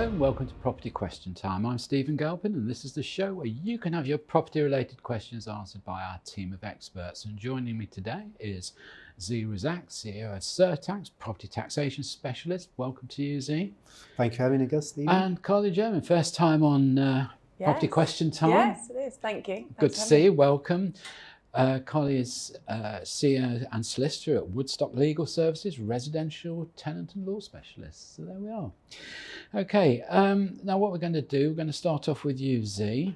Hello and welcome to Property Question Time. I'm Stephen Galpin and this is the show where you can have your property related questions answered by our team of experts. And joining me today is Zee Razaq, CEO of Surtax, Property Taxation Specialist. Welcome to you, Zee. Thank you for having us, Stephen. And Jermyn, first time on Property Question Time. Yes, it is. Thank you. Good to see you. Welcome. Carly is CEO and solicitor at Woodstock Legal Services, residential tenant and law specialist. So there we are. Okay, now what we're going to do, we're going to start off with you, Zee.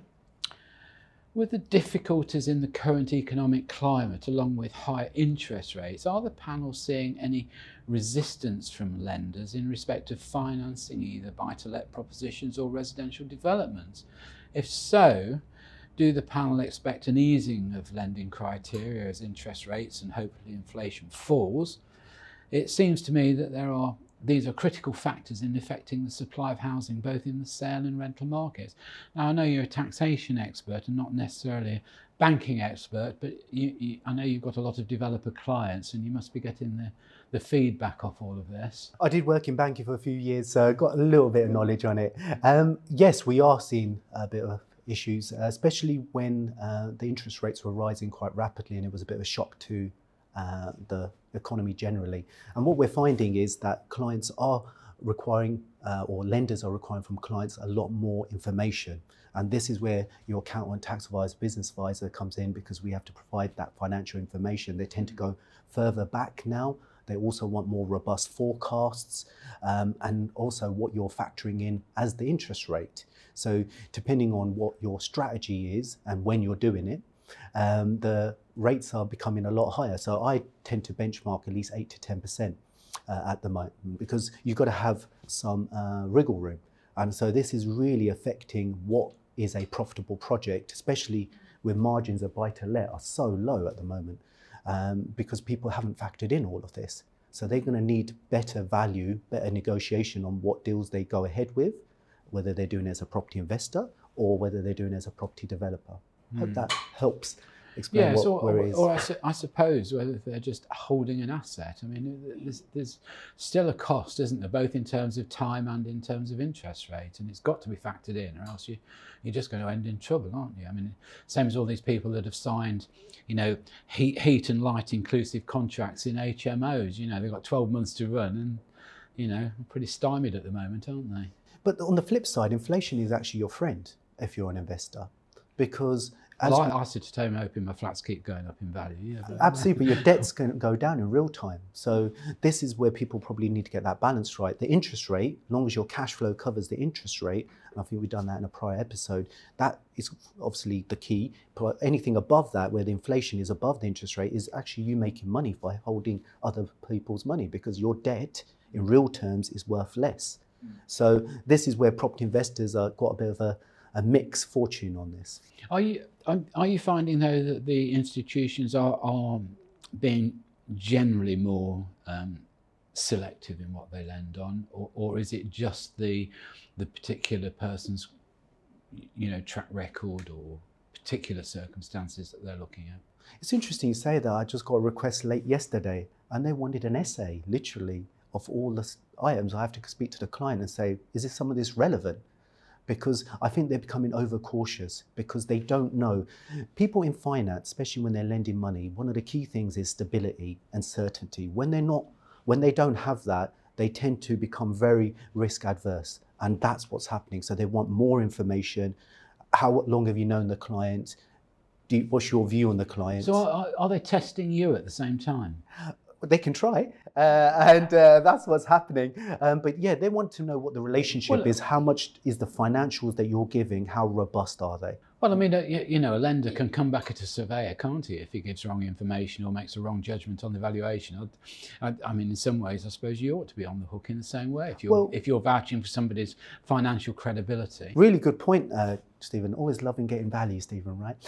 With the difficulties in the current economic climate, along with higher interest rates, are the panel seeing any resistance from lenders in respect of financing either buy-to-let propositions or residential developments? If so, do the panel expect an easing of lending criteria as interest rates and hopefully inflation falls? It seems to me that these are critical factors in affecting the supply of housing both in the sale and rental markets. Now, I know you're a taxation expert and not necessarily a banking expert, but I know you've got a lot of developer clients and you must be getting the feedback off all of this. I did work in banking for a few years, so I got a little bit of knowledge on it. Yes, we are seeing a bit of issues, especially when the interest rates were rising quite rapidly and it was a bit of a shock to the economy generally. And what we're finding is that clients are requiring, or lenders are requiring from clients a lot more information. And this is where your accountant, tax advisor, business advisor comes in, because we have to provide that financial information. They tend to go further back now. They also want more robust forecasts and also what you're factoring in as the interest rate. So depending on what your strategy is and when you're doing it, the rates are becoming a lot higher. So I tend to benchmark at least 8 to 10% at the moment, because you've got to have some wriggle room. And so this is really affecting what is a profitable project, especially with margins of buy-to-let are so low at the moment, because people haven't factored in all of this. So they're going to need better value, better negotiation on what deals they go ahead with, whether they're doing it as a property investor or whether they're doing it as a property developer. Hope that helps explain where it is. Or I suppose whether they're just holding an asset. I mean, there's still a cost, isn't there, both in terms of time and in terms of interest rate, and it's got to be factored in, or else you're just going to end in trouble, aren't you? I mean, same as all these people that have signed, heat and light inclusive contracts in HMOs. They've got 12 months to run, and pretty stymied at the moment, aren't they? But on the flip side, inflation is actually your friend if you're an investor, because I sit at home hoping my flats keep going up in value. Yeah, absolutely, but your debt's going to go down in real time. So this is where people probably need to get that balance right. The interest rate, as long as your cash flow covers the interest rate, and I think we've done that in a prior episode, that is obviously the key. But anything above that, where the inflation is above the interest rate, is actually you making money by holding other people's money, because your debt in real terms is worth less. So this is where property investors have got a bit of a mixed fortune on this. Are you finding though that the institutions are being generally more selective in what they lend on, or is it just the particular person's track record or particular circumstances that they're looking at? It's interesting you say that. I just got a request late yesterday and they wanted an essay, literally, of all the items. I have to speak to the client and say, is some of this relevant? Because I think they're becoming overcautious because they don't know. People in finance, especially when they're lending money, one of the key things is stability and certainty. When they don't have that, they tend to become very risk adverse, and that's what's happening. So they want more information. How long have you known the client? What's your view on the client? So are they testing you at the same time? They can try, and that's what's happening. But yeah, they want to know what the relationship is. How much is the financials that you're giving? How robust are they? Well, I mean, a lender can come back at a surveyor, can't he, if he gives wrong information or makes a wrong judgment on the valuation. I mean, in some ways, I suppose you ought to be on the hook in the same way if you're vouching for somebody's financial credibility. Really good point, Stephen. Always loving getting value, Stephen, right?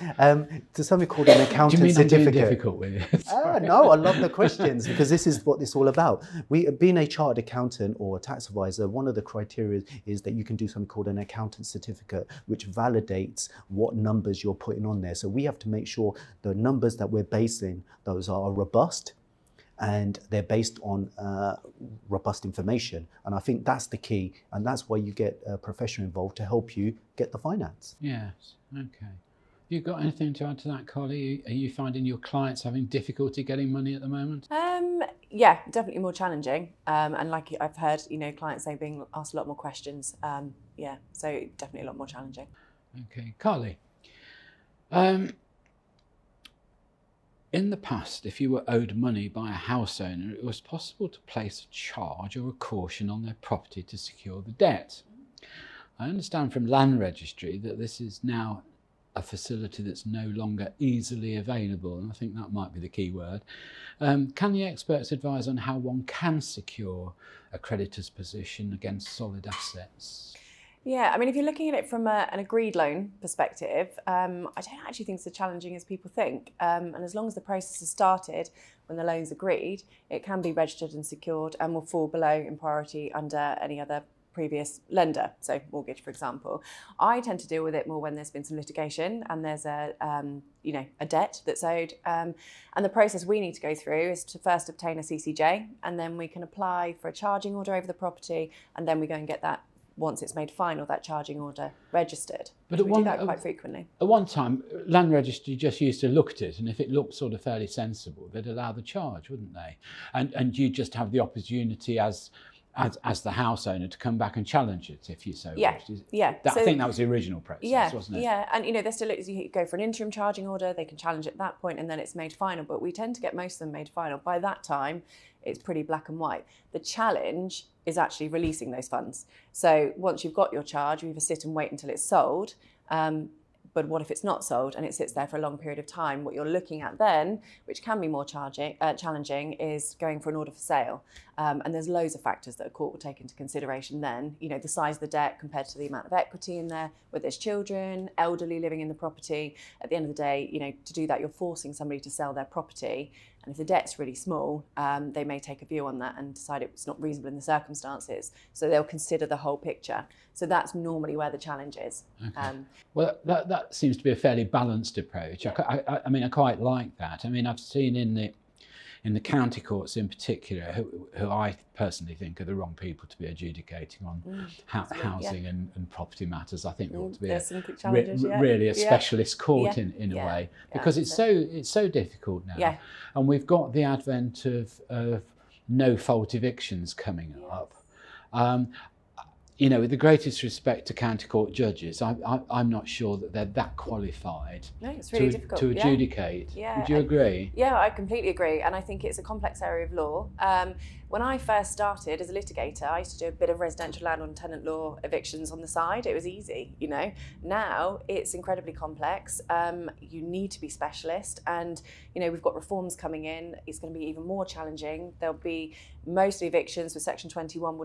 To something called an accountant certificate. Do you mean I'm being difficult with it? No, I love the questions because this is what it's all about. Being a chartered accountant or a tax advisor, one of the criteria is that you can do something called an accountant certificate, which validates what numbers you're putting on there. So we have to make sure the numbers that we're basing those are robust and they're based on robust information. And I think that's the key, and that's why you get a professional involved to help you get the finance. Yes, okay. You got anything to add to that, Carly? Are you finding your clients having difficulty getting money at the moment? Yeah, definitely more challenging. And like I've heard, clients say being asked a lot more questions. Yeah, so definitely a lot more challenging. Okay, Carly. In the past, if you were owed money by a house owner, it was possible to place a charge or a caution on their property to secure the debt. I understand from Land Registry that this is now a facility that's no longer easily available, and I think that might be the key word. Can the experts advise on how one can secure a creditor's position against solid assets? Yeah, I mean, if you're looking at it from an agreed loan perspective, I don't actually think it's as challenging as people think. And as long as the process has started when the loan's agreed, it can be registered and secured and will fall below in priority under any other previous lender, so mortgage, for example. I tend to deal with it more when there's been some litigation and there's a debt that's owed. And the process we need to go through is to first obtain a CCJ, and then we can apply for a charging order over the property, and then we go and get that, once it's made final, that charging order registered. But we do that quite frequently. At one time, Land Registry just used to look at it, and if it looked sort of fairly sensible, they'd allow the charge, wouldn't they? And you just have the opportunity as the house owner to come back and challenge it if you so wish. Yeah. I think that was the original process, wasn't it? Yeah, and there still is, you go for an interim charging order, they can challenge it at that point, and then it's made final. But we tend to get most of them made final. By that time, it's pretty black and white. The challenge is actually releasing those funds. So once you've got your charge, you either sit and wait until it's sold. But what if it's not sold and it sits there for a long period of time? What you're looking at then, which can be more challenging, is going for an order for sale. And there's loads of factors that a court will take into consideration then. The size of the debt compared to the amount of equity in there, whether there's children, elderly living in the property. At the end of the day, to do that, you're forcing somebody to sell their property. And if the debt's really small, they may take a view on that and decide it's not reasonable in the circumstances. So they'll consider the whole picture. So that's normally where the challenge is. Okay. Well, that seems to be a fairly balanced approach. I mean, I quite like that. I mean, I've seen in the county courts in particular, who I personally think are the wrong people to be adjudicating on housing and property matters. I think there ought to be really a specialist court in a way, because it's so difficult now. Yeah. And we've got the advent of no-fault evictions coming up. With the greatest respect to county court judges, I'm not sure that they're that qualified it's really difficult to adjudicate. Yeah. Would you agree? Yeah, I completely agree. And I think it's a complex area of law. When I first started as a litigator, I used to do a bit of residential landlord and tenant law evictions on the side. It was easy, Now it's incredibly complex. You need to be specialist, and we've got reforms coming in. It's going to be even more challenging. There'll be most evictions with Section 21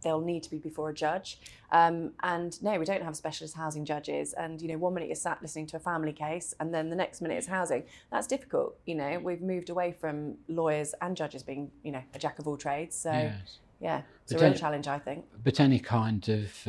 they'll need to be before a judge. And no, we don't have specialist housing judges. And 1 minute you're sat listening to a family case, and then the next minute it's housing. That's difficult. We've moved away from lawyers and judges being a jack of all trades. So yes. It's a real challenge, I think. But any kind of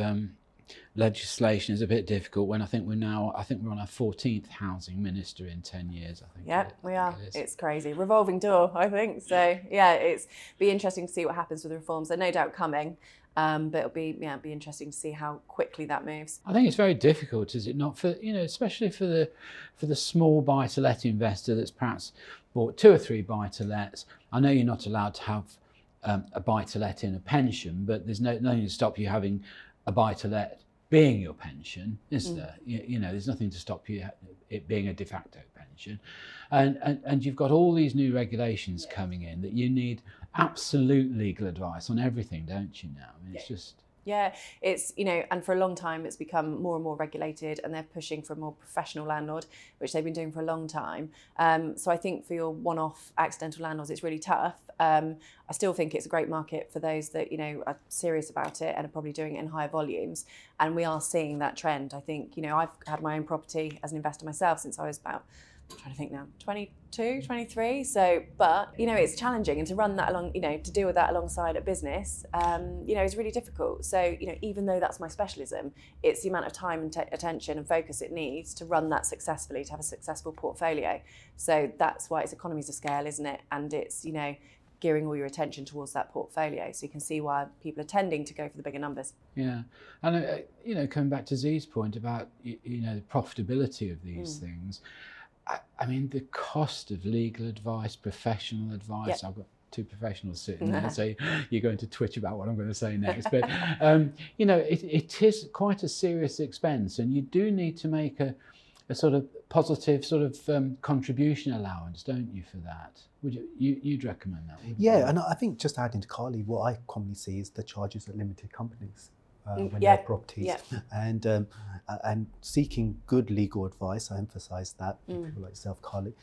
legislation is a bit difficult when I think we're on our 14th housing minister in 10 years. I think. Yeah, we are. It's crazy. Revolving door, I think. So yeah, it's be interesting to see what happens with the reforms. They're no doubt coming. But it'll be interesting to see how quickly that moves. I think it's very difficult, is it not, for especially for the small buy-to-let investor that's perhaps bought 2 or 3 buy-to-lets. I know you're not allowed to have a buy-to-let in a pension, but there's nothing to stop you having a buy-to-let being your pension, is there? There's nothing to stop you it being a de facto pension, and you've got all these new regulations coming in that you need absolute legal advice on everything, don't you now? I mean, it's just... Yeah, it's, and for a long time it's become more and more regulated, and they're pushing for a more professional landlord, which they've been doing for a long time. So I think for your one-off accidental landlords, it's really tough. I still think it's a great market for those that, are serious about it and are probably doing it in higher volumes. And we are seeing that trend. I think, I've had my own property as an investor myself since I was about I'm trying to think now, 22, 23. So, but, you know, it's challenging, and to run that along, you know, to deal with that alongside a business, you know, is really difficult. So, you know, even though that's my specialism, it's the amount of time and attention and focus it needs to run that successfully, to have a successful portfolio. So that's why it's economies of scale, isn't it? And it's, you know, gearing all your attention towards that portfolio. So you can see why people are tending to go for the bigger numbers. Yeah. And, you know, coming back to Zee's point about, you know, the profitability of these things, I mean, the cost of legal advice, professional advice, I've got two professionals sitting there, so you're going to twitch about what I'm going to say next. But, you know, it is quite a serious expense, and you do need to make a sort of positive sort of contribution allowance, don't you, for that? Would you'd recommend that? Yeah, and I think just adding to Carly, what I commonly see is the charges at limited companies when they're properties, and seeking good legal advice. I emphasise that people like yourself, Carly,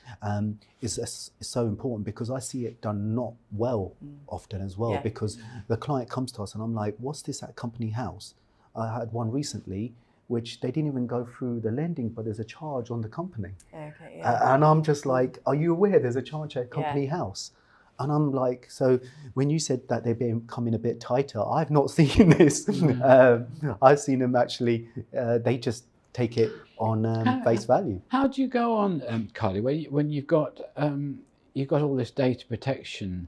is so important, because I see it done not well often as well. Because the client comes to us and I'm like, "What's this at company house?" I had one recently, which they didn't even go through the lending, but there's a charge on the company. Okay, and I'm just like, are you aware there's a charge at company house? And I'm like, so when you said that they're becoming a bit tighter, I've not seen this. I've seen them actually, they just take it on face value. How do you go on, Carly, when you've got all this data protection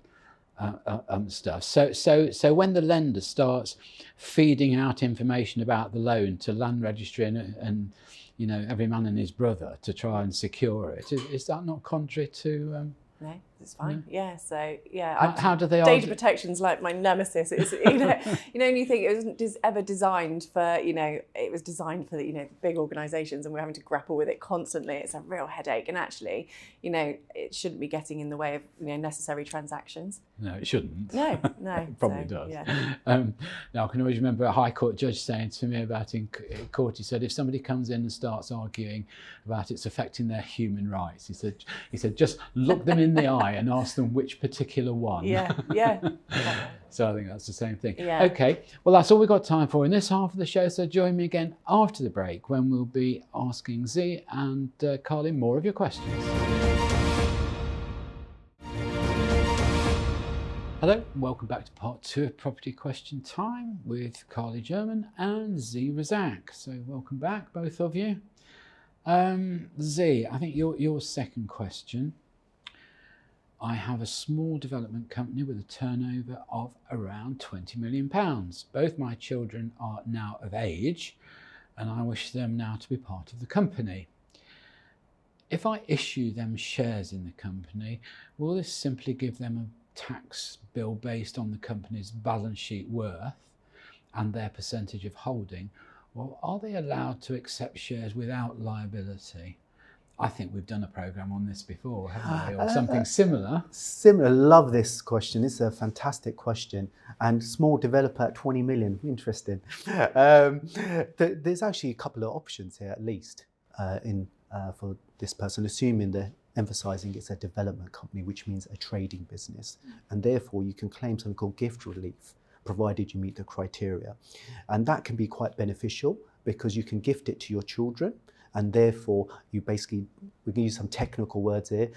stuff? So when the lender starts feeding out information about the loan to land registry and you know, every man and his brother to try and secure it, is that not contrary to? No, it's fine. No. Yeah. So how do they? Data protection's like my nemesis. It's you know, and you think it wasn't ever designed for, you know, it was designed for, you know, big organisations, and we're having to grapple with it constantly. It's a real headache, and actually, you know, it shouldn't be getting in the way of, you know, necessary transactions. No, it shouldn't. No. It probably does. Yeah. Now I can always remember a High Court judge saying to me about in court, he said, if somebody comes in and starts arguing about it's affecting their human rights, he said just look them in the eye and ask them which particular one. Yeah. So I think that's the same thing. Yeah. Okay, well, that's all we've got time for in this half of the show, so join me again after the break when we'll be asking Zee and Carly more of your questions. Hello, welcome back to part 2 of Property Question Time with Carly Jermyn and Zee Razaq. So welcome back, both of you. Zee, I think your second question. I have a small development company with a turnover of around £20 million. Both my children are now of age, and I wish them now to be part of the company. If I issue them shares in the company, will this simply give them a tax bill based on the company's balance sheet worth and their percentage of holding, or are they allowed to accept shares without liability? I think we've done a programme on this before, haven't we, or something similar? Similar. Love this question. It's a fantastic question. And small developer at 20 million, interesting. There's actually a couple of options here, at least, for this person, assuming they're emphasising it's a development company, which means a trading business. And therefore, you can claim something called gift relief, provided you meet the criteria. And that can be quite beneficial because you can gift it to your children. And therefore, you basically, we can use some technical words here,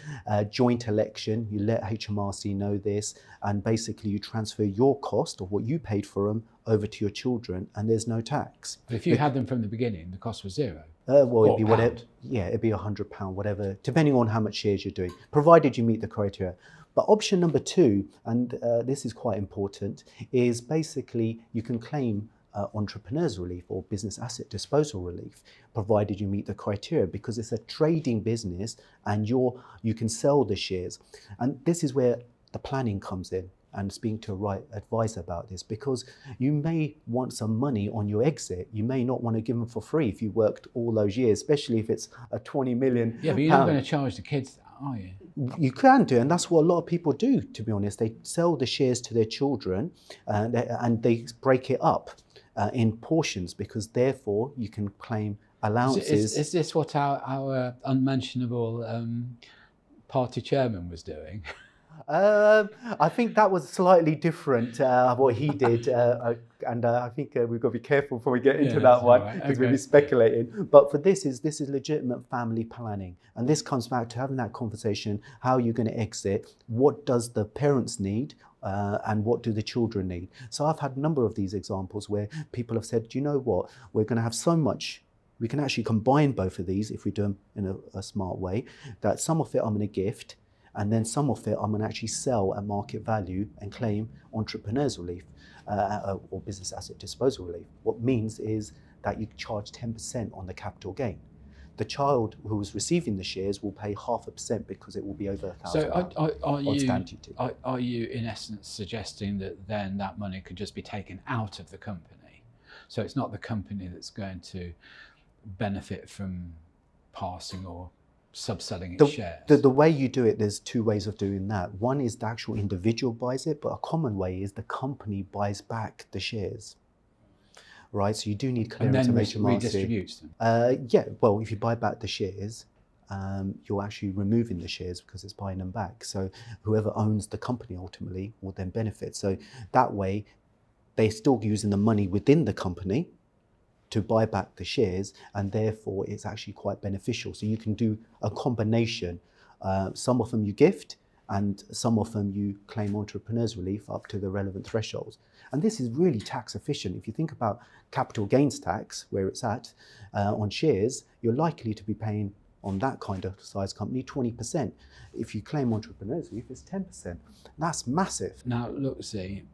joint election, you let HMRC know this, and basically you transfer your cost of what you paid for them over to your children, and there's no tax. But if you had them from the beginning, the cost was zero. Well, it'd be whatever, it'd be £100, whatever, depending on how much shares you're doing, provided you meet the criteria. But option number 2, and this is quite important, is basically you can claim entrepreneurs relief or business asset disposal relief, provided you meet the criteria, because it's a trading business and you can sell the shares. And this is where the planning comes in, and speaking to a right advisor about this, because you may want some money on your exit. You may not want to give them for free if you worked all those years, especially if it's a 20 million. Yeah, but you're not going to charge the kids that, are you? You can do, and that's what a lot of people do, to be honest. They sell the shares to their children and they break it up in portions, because therefore you can claim allowances. Is this what our unmentionable party chairman was doing? I think that was slightly different, what he did, and I think we've got to be careful before we get into that one, because we'll be speculating. But for this is legitimate family planning, and this comes back to having that conversation: how are you going to exit? What does the parents need? And what do the children need? So I've had a number of these examples where people have said, do you know what, we're going to have so much, we can actually combine both of these if we do them in a smart way, that some of it I'm going to gift, and then some of it I'm going to actually sell at market value and claim entrepreneurs relief or business asset disposal relief. What means is that you charge 10% on the capital gain. The child who is receiving the shares will pay 0.5% because it will be over £1,000. So are you in essence suggesting that then that money could just be taken out of the company? So it's not the company that's going to benefit from passing or subselling its shares? The way you do it, there's two ways of doing that. One is the actual individual buys it, but a common way is the company buys back the shares. Right, so you do need clearance and then of HMRC. Redistributes them. Yeah, well, if you buy back the shares, you're actually removing the shares because it's buying them back. So whoever owns the company ultimately will then benefit. So that way, they're still using the money within the company to buy back the shares, and therefore it's actually quite beneficial. So you can do a combination. Some of them you gift, and some of them you claim entrepreneurs relief up to the relevant thresholds. And this is really tax efficient. If you think about capital gains tax, where it's at on shares, you're likely to be paying on that kind of size company 20%. If you claim entrepreneurs relief, it's 10%. That's massive. Now, look, Zee,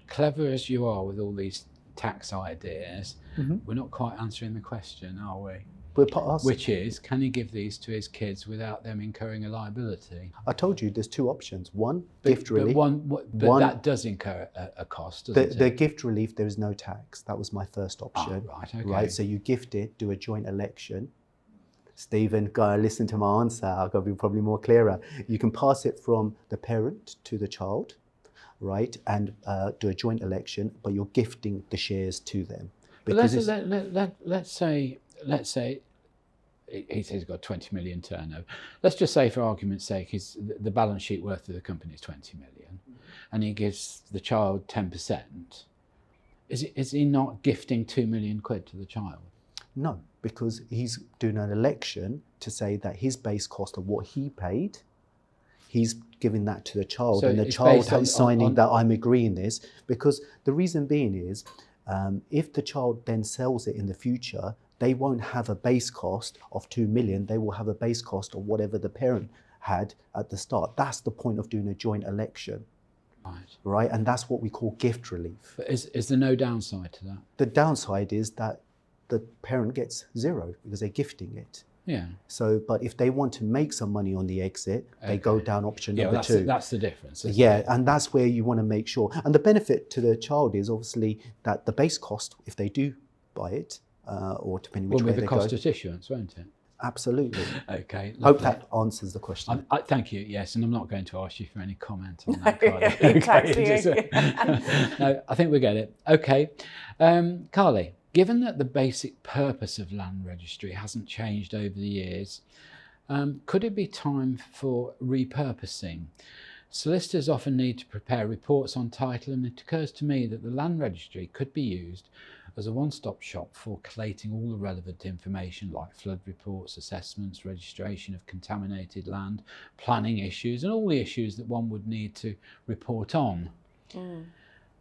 clever as you are with all these tax ideas, we're not quite answering the question, are we? Which is, can he give these to his kids without them incurring a liability? I told you there's two options. One, gift relief. But that does incur a cost, doesn't it? The gift relief, there is no tax. That was my first option. Oh, right, okay. Right, so you gift it, do a joint election. Stephen, go listen to my answer. I've got to be probably more clearer. You can pass it from the parent to the child, right, and do a joint election, but you're gifting the shares to them. But let's say he's got 20 million turnover. Let's just say, for argument's sake, the balance sheet worth of the company is 20 million, and he gives the child 10%. Is he not gifting £2 million to the child? No, because he's doing an election to say that his base cost of what he paid, he's giving that to the child, so and the child is signing that I'm agreeing this, because the reason being is, if the child then sells it in the future, they won't have a base cost of 2 million. They will have a base cost of whatever the parent had at the start. That's the point of doing a joint election. Right? And that's what we call gift relief. But is there no downside to that? The downside is that the parent gets zero because they're gifting it. Yeah. So, but if they want to make some money on the exit, they go down option number two. That's the difference. Yeah, and that's where you want to make sure. And the benefit to the child is obviously that the base cost, if they do buy it, or depending which way they go. Will be the cost of issuance, won't it? Absolutely. Okay. Hope that answers the question. Thank you. Yes, and I'm not going to ask you for any comment on that. No, I think we get it. Okay, Carly. Given that the basic purpose of land registry hasn't changed over the years, could it be time for repurposing? Solicitors often need to prepare reports on title, and it occurs to me that the land registry could be used as a one-stop shop for collating all the relevant information like flood reports, assessments, registration of contaminated land, planning issues, and all the issues that one would need to report on.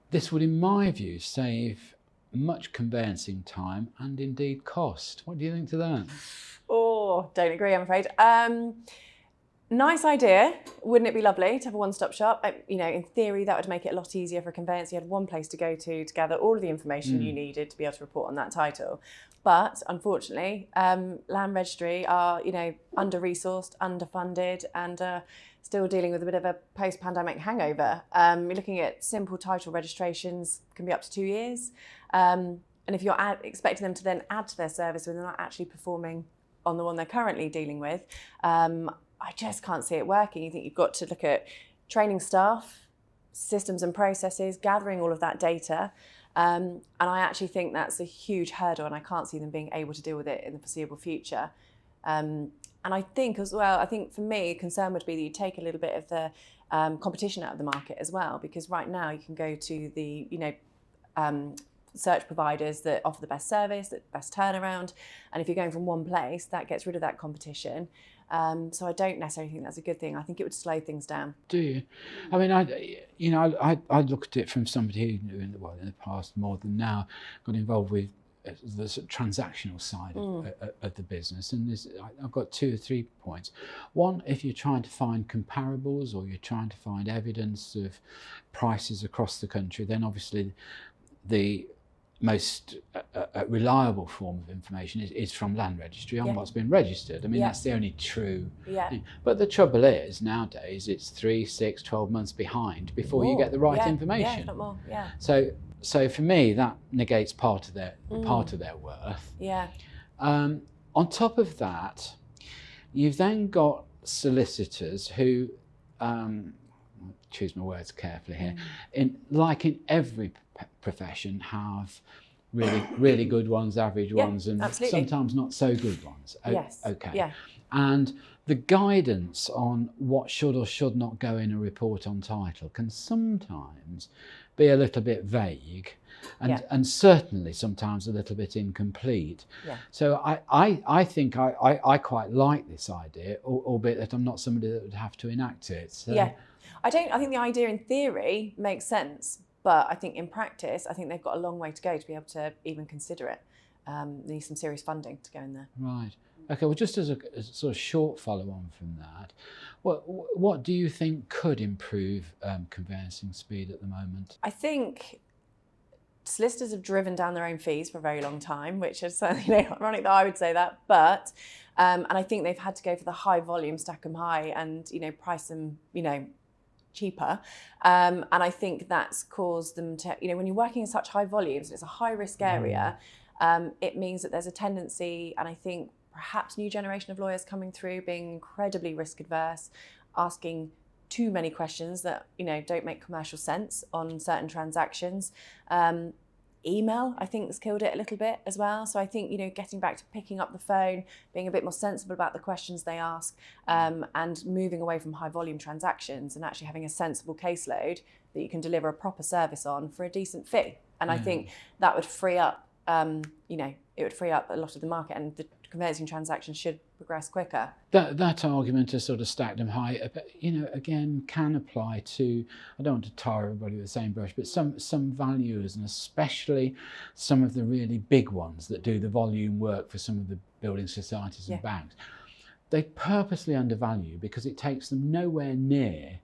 This would, in my view, save much conveyancing time and indeed cost. What do you think to that? Oh, don't agree, I'm afraid. Nice idea. Wouldn't it be lovely to have a one-stop shop? In theory, that would make it a lot easier for a conveyance. You had one place to go to gather all of the information you needed to be able to report on that title. But unfortunately, land registry are, under-resourced, underfunded, and still dealing with a bit of a post-pandemic hangover. You're looking at simple title registrations can be up to 2 years. And if you're expecting them to then add to their service when they're not actually performing on the one they're currently dealing with, I just can't see it working. You think you've got to look at training staff, systems and processes, gathering all of that data. And I actually think that's a huge hurdle, and I can't see them being able to deal with it in the foreseeable future. And I think as well, for me, a concern would be that you take a little bit of the competition out of the market as well, because right now you can go to the, search providers that offer the best service, the best turnaround, and if you're going from one place, that gets rid of that competition. So I don't necessarily think that's a good thing. I think it would slow things down. Do you? I mean, I look at it from somebody who, in the past more than now, got involved with the sort of transactional side of the business, and I've got 2 or 3 points. One, if you're trying to find comparables or you're trying to find evidence of prices across the country, then obviously the most reliable form of information is from Land Registry on what's been registered. I mean, that's the only true thing. But the trouble is, nowadays, it's 3, 6, 12 months behind before you get the right information. Yeah, if not more, So for me, that negates part of their worth. Yeah. On top of that, you've then got solicitors who, choose my words carefully here, in every profession, have really good ones, average ones, and sometimes not so good ones. Yes. Okay. Yeah. And the guidance on what should or should not go in a report on title can sometimes be a little bit vague, and certainly sometimes a little bit incomplete. Yeah. So I think I quite like this idea, albeit that I'm not somebody that would have to enact it. So. Yeah. I think the idea in theory makes sense, but I think in practice, I think they've got a long way to go to be able to even consider it. They need some serious funding to go in there. Right. Okay. Well, just as a sort of short follow-on from that, what do you think could improve conveyancing speed at the moment? I think solicitors have driven down their own fees for a very long time, which is ironic that I would say that, but and I think they've had to go for the high volume, stack them high, and price them cheaper, and I think that's caused them to, when you're working in such high volumes, it's a high risk area, it means that there's a tendency, and I think perhaps new generation of lawyers coming through being incredibly risk adverse, asking too many questions that don't make commercial sense on certain transactions. Email, I think, has killed it a little bit as well. So I think, getting back to picking up the phone, being a bit more sensible about the questions they ask, and moving away from high volume transactions and actually having a sensible caseload that you can deliver a proper service on for a decent fee. And I think that would free up, it would free up a lot of the market, and the conveyancing transactions should progress quicker. That argument to sort of stack them high, again, can apply to, I don't want to tar everybody with the same brush, but some valuers, and especially some of the really big ones that do the volume work for some of the building societies and banks. They purposely undervalue because it takes them nowhere near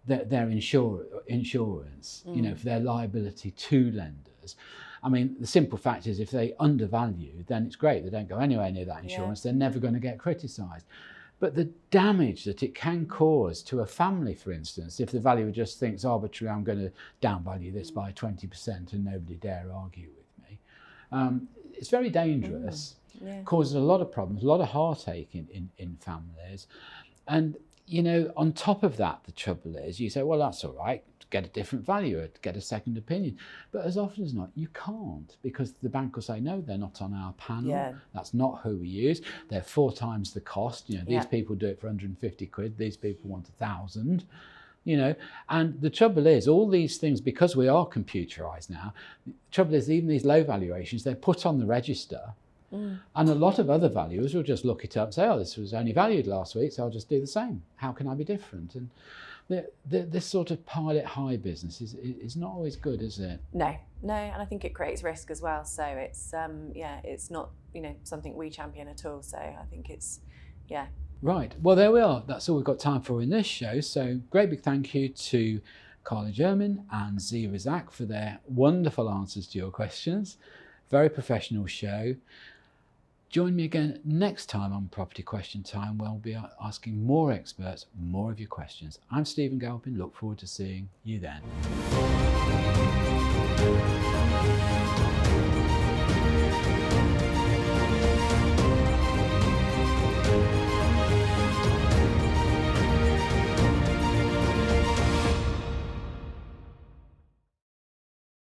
their insurance, for their liability to lenders. I mean, the simple fact is, if they undervalue, then it's great. They don't go anywhere near that insurance. They're never going to get criticised. But the damage that it can cause to a family, for instance, if the valuer just thinks arbitrarily, I'm going to downvalue this by 20% and nobody dare argue with me, it's very dangerous. Causes a lot of problems, a lot of heartache in families. And, on top of that, the trouble is, you say, well, that's all right, get a different valuer, get a second opinion. But as often as not, you can't, because the bank will say, no, they're not on our panel. That's not who we use. They're 4 times the cost. These people do it for 150 quid. These people want 1,000. And the trouble is, all these things, because we are computerized now, the trouble is, even these low valuations, they're put on the register. And a lot of other valuers will just look it up and say, oh, this was only valued last week, so I'll just do the same. How can I be different? And this sort of pilot high business is not always good, is it? No, and I think it creates risk as well. So it's it's not something we champion at all. So I think it's Right. Well, there we are. That's all we've got time for in this show. So great big thank you to Carly Jermyn and Zee Razaq for their wonderful answers to your questions. Very professional show. Join me again next time on Property Question Time, where we'll be asking more experts, more of your questions. I'm Stephen Galpin. Look forward to seeing you then.